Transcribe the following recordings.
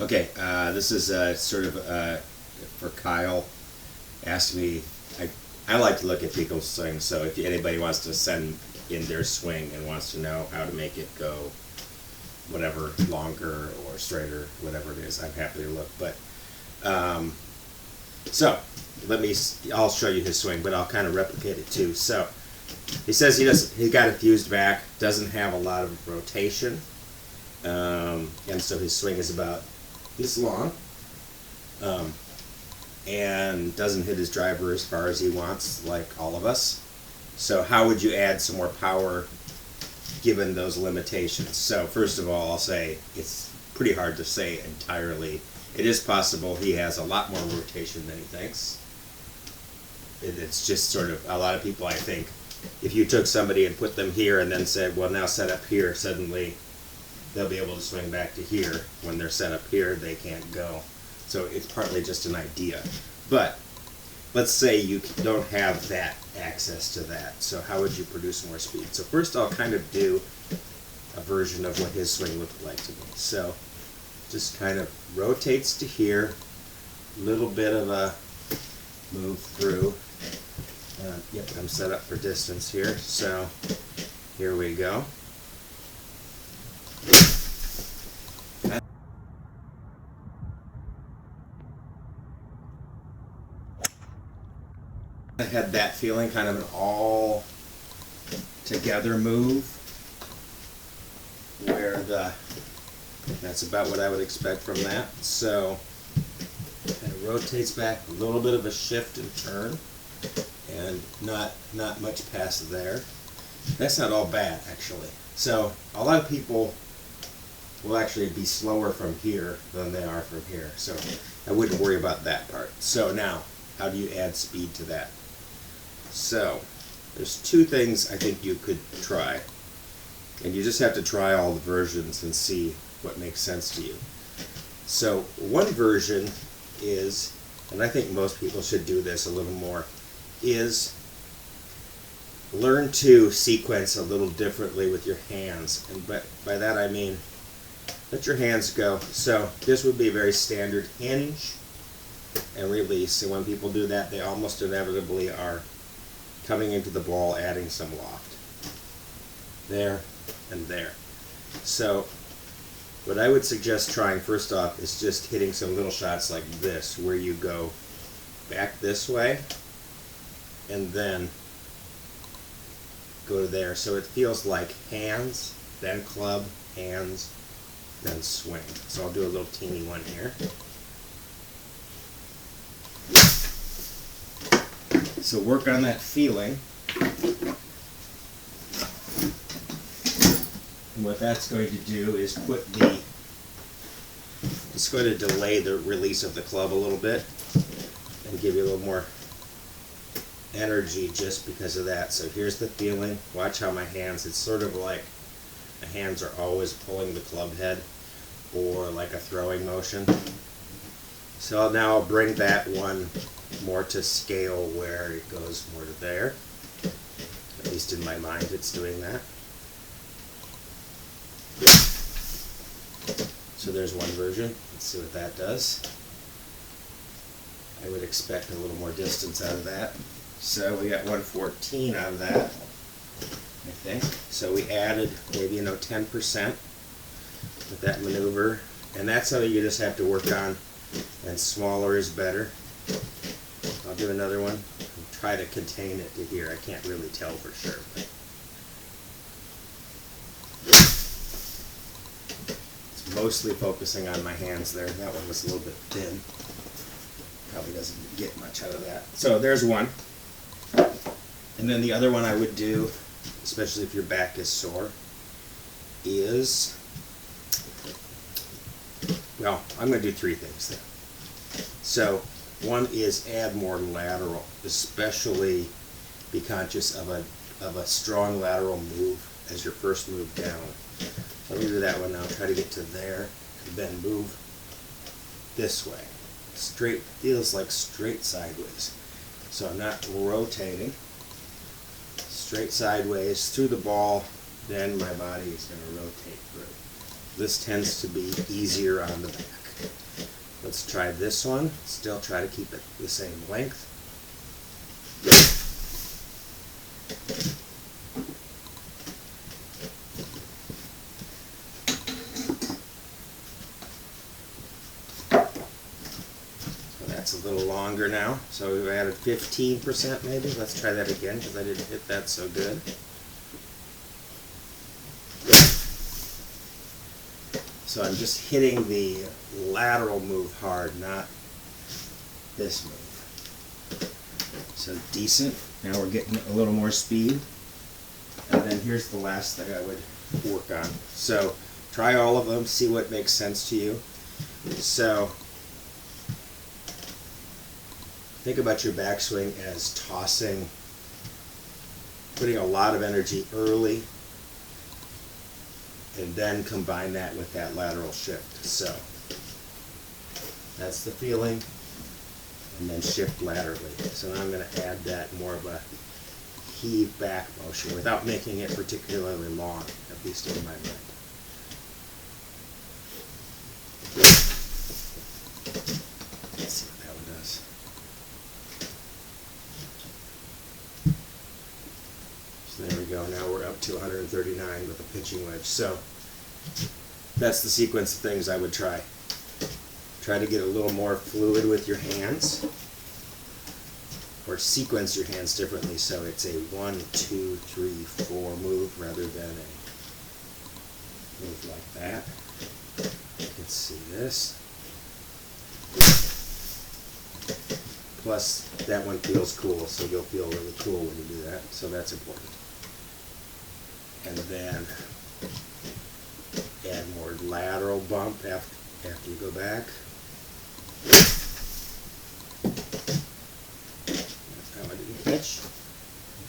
Okay, this is sort of for Kyle. Asked me, I like to look at people's swings, so if anybody wants to send in their swing and wants to know how to make it go whatever, longer or straighter, whatever it is, I'm happy to look. But so I'll show you his swing, but I'll kind of replicate it too. So he says he got a fused back, doesn't have a lot of rotation, and so his swing is about this long, and doesn't hit his driver as far as he wants, like all of us. So how would you add some more power given those limitations? So first of all, I'll say it's pretty hard to say entirely. It is possible he has a lot more rotation than he thinks. It's just sort of, a lot of people, I think, if you took somebody and put them here and then said, well, now set up here, suddenly they'll be able to swing back to here. When they're set up here, they can't go. So it's partly just an idea. But let's say you don't have that access to that. So how would you produce more speed? So first I'll kind of do a version of what his swing looked like to me. So just kind of rotates to here, little bit of a move through. Yep, I'm set up for distance here. So here we go. I had that feeling, kind of an all together move, where that's about what I would expect from that. So kind of rotates back, a little bit of a shift and turn, and not much past there. That's not all bad, actually. So a lot of people will actually be slower from here than they are from here. So I wouldn't worry about that part. So now, how do you add speed to that? So there's two things I think you could try. And you just have to try all the versions and see what makes sense to you. So one version is, and I think most people should do this a little more, is learn to sequence a little differently with your hands. And by that I mean, let your hands go. So this would be a very standard hinge and release. And when people do that, they almost inevitably are coming into the ball, adding some loft. There and there. So what I would suggest trying first off is just hitting some little shots like this, where you go back this way and then go to there. So it feels like hands, then club, hands, then swing. So I'll do a little teeny one here. So work on that feeling. And what that's going to do is it's going to delay the release of the club a little bit and give you a little more energy just because of that. So here's the feeling. Watch how my hands, it's sort of like my hands are always pulling the club head, or like a throwing motion. So now I'll bring that one more to scale, where it goes more to there. At least in my mind it's doing that. So there's one version. Let's see what that does. I would expect a little more distance out of that. So we got 114 out of that, I think. So we added maybe 10% with that maneuver. And that's something you just have to work on, and smaller is better. I'll do another one and try to contain it to here. I can't really tell for sure. But it's mostly focusing on my hands there. That one was a little bit thin. Probably doesn't get much out of that. So there's one. And then the other one I would do, especially if your back is sore, is, well, I'm going to do three things there. So one is add more lateral, especially be conscious of a strong lateral move as your first move down. Let me do that one now. Try to get to there, and then move this way. Straight, feels like straight sideways. So I'm not rotating. Straight sideways through the ball, then my body is going to rotate through. This tends to be easier on the back. Let's try this one. Still try to keep it the same length. So that's a little longer now. So we've added 15% maybe. Let's try that again because I didn't hit that so good. So I'm just hitting the lateral move hard, not this move. So decent. Now we're getting a little more speed. And then here's the last thing I would work on. So try all of them, see what makes sense to you. So think about your backswing as tossing, putting a lot of energy early, and then combine that with that lateral shift. So that's the feeling, and then shift laterally. So now I'm going to add that more of a heave back motion without making it particularly long, at least in my mind. Let's see what that one does. So there we go. Now we're up to 139 with a pitching wedge. So that's the sequence of things I would try. Try to get a little more fluid with your hands, or sequence your hands differently so it's a 1, 2, 3, 4 move rather than a move like that. You can see this. Plus that one feels cool, so you'll feel really cool when you do that, so that's important. And then add more lateral bump after you go back. That's how I didn't pitch.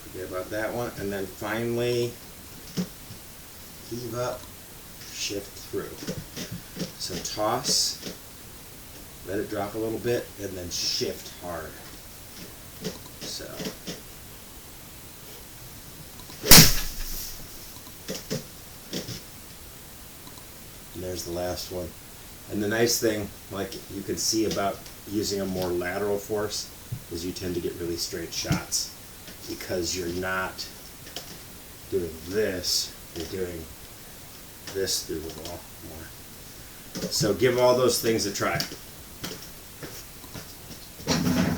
Forget about that one. And then finally, heave up, shift through. So toss, let it drop a little bit, and then shift hard. So. And there's the last one. And the nice thing, like you can see about using a more lateral force, is you tend to get really straight shots because you're not doing this, you're doing this through the ball more. So give all those things a try.